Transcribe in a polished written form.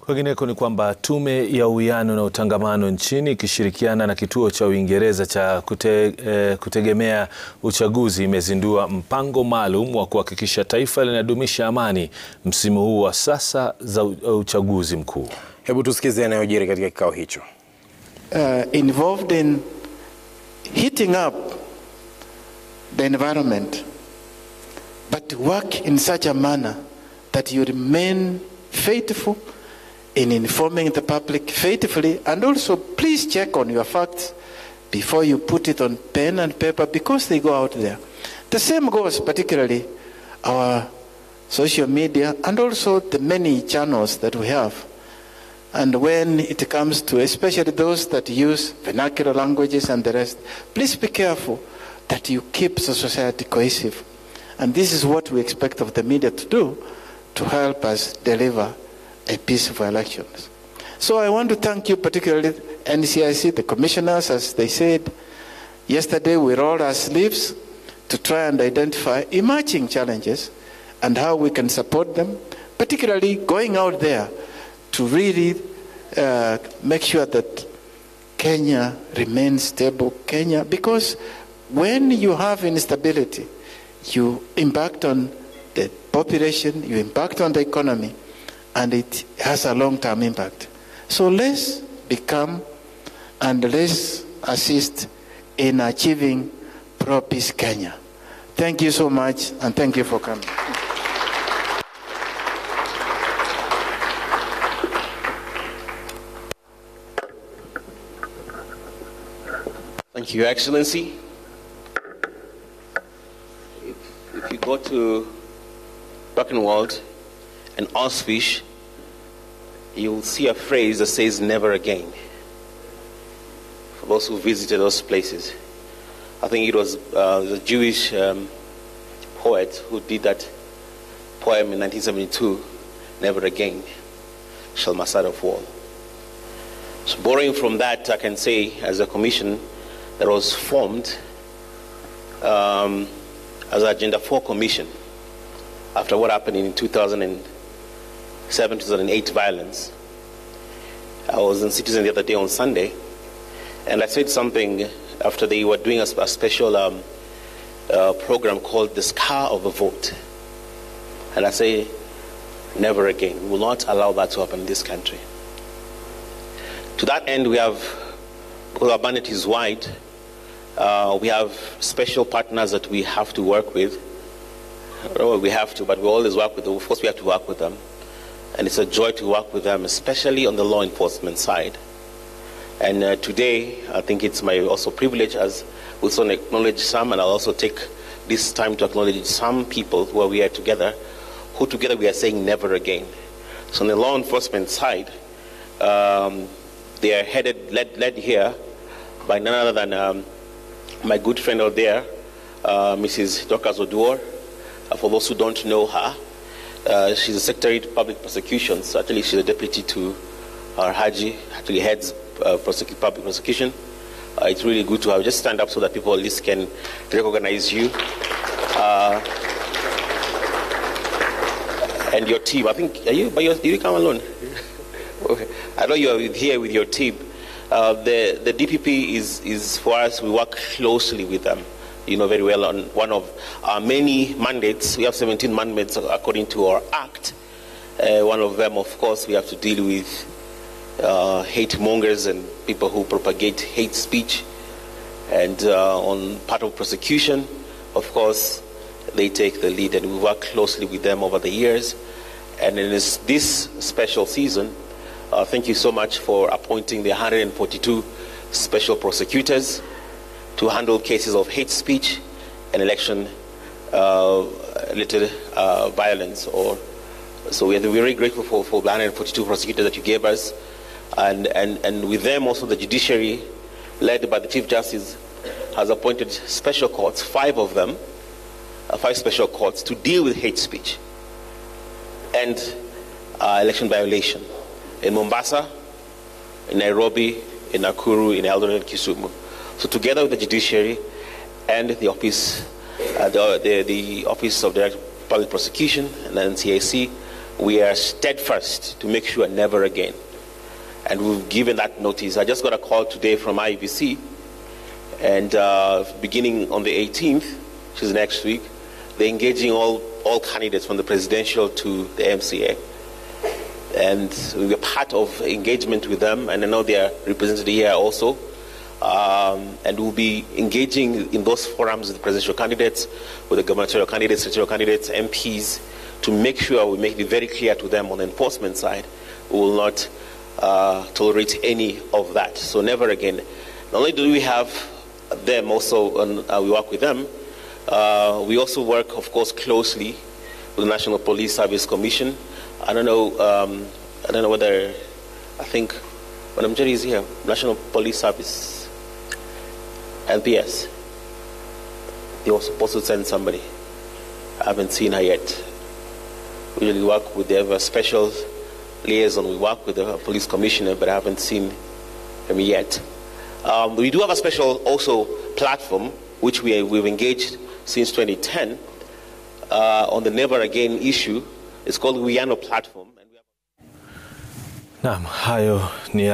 Kwingineko ni kwamba Tume ya Uwiano na Utangamano nchini ikishirikiana na kituo cha Uingereza cha kutegemea uchaguzi imezindua mpango maalum wa kuhakikisha taifa linadumisha amani msimu huu wa sasa za uchaguzi mkuu. Hebu tusikize yanayojiri katika kikao hicho. Involved in heating up the environment, but work in such a manner that you remain faithful in informing the public faithfully, and also please check on your facts before you put it on pen and paper, because they go out there. The same goes particularly our social media and also the many channels that we have. And when it comes to especially those that use vernacular languages and the rest, please be careful that you keep the society cohesive. And this is what we expect of the media to do to help us deliver a peaceful elections. So I want to thank you, particularly NCIC, the commissioners, as they said. Yesterday we rolled our sleeves to try and identify emerging challenges and how we can support them, particularly going out there to really make sure that Kenya remains stable, because when you have instability, you impact on the population, you impact on the economy, and it has a long-term impact. So let's become and let's assist in achieving pro-peace Kenya. Thank you so much, and thank you for coming. Thank you, Excellency. If you go to Brackenwold and Osfish, you will see a phrase that says never again. For those who visited those places, I think it was the Jewish poet who did that poem in 1972, Never Again Shall My Side of Wall. So borrowing from that, I can say as a commission that was formed as Agenda 4 Commission after what happened in 2007, 2008 violence. I was in Citizen the other day on Sunday, and I said something after they were doing a special program called The Scar of a Vote. And I say, never again. We will not allow that to happen in this country. To that end, we have, because our mandate is wide, we have special partners that we have to work with. We have to, but we always work with them. Of course, we have to work with them. And it's a joy to work with them, especially on the law enforcement side. And today, I think it's my also privilege as we also acknowledge some, and I'll also take this time to acknowledge some people who we are together, who together we are saying never again. So on the law enforcement side, they are led here by none other than my good friend out there, Mrs. Dorcas Oduor. For those who don't know her, she's the Secretary to Public Prosecutions. So actually, she's a deputy to our Haji, actually heads public prosecution. It's really good to have. Just stand up so that people at least can recognize you. And your team. I think, did you come alone? Okay. I know you are here with your team. The DPP is for us, we work closely with them. You know very well, on one of our many mandates. We have 17 mandates according to our act. One of them, of course, we have to deal with hate mongers and people who propagate hate speech. And on part of prosecution, of course, they take the lead, and we work closely with them over the years. And in this special season, thank you so much for appointing the 142 special prosecutors to handle cases of hate speech and election-related violence. So we're very grateful for the 142 prosecutors that you gave us, and with them also the judiciary, led by the Chief Justice, has appointed special courts, 5 of them, 5 special courts to deal with hate speech and election violation in Mombasa, in Nairobi, in Nakuru, in Eldoret, and Kisumu. So together with the judiciary and the office, the Office of Direct Public Prosecution and the NCIC, we are steadfast to make sure never again. And we've given that notice. I just got a call today from IEBC, and beginning on the 18th, which is next week, they're engaging all candidates from the presidential to the MCA. And we're part of engagement with them, and I know they are represented here also. And we'll be engaging in those forums with the presidential candidates, with the gubernatorial candidates, senatorial candidates, MPs, to make sure we make it very clear to them on the enforcement side, we will not tolerate any of that. So never again. Not only do we have them also, we work with them, we also work, of course, closely with the National Police Service Commission. I don't know whether, I think, Madam Jerry is here, National Police Service, NPS. They were supposed to send somebody. I haven't seen her yet. We usually work with their special liaison. We work with the police commissioner, but I haven't seen him yet. We do have a special also platform, which we've engaged since 2010 on the Never Again issue. It's called Uyano Platform. Naam, hayo ni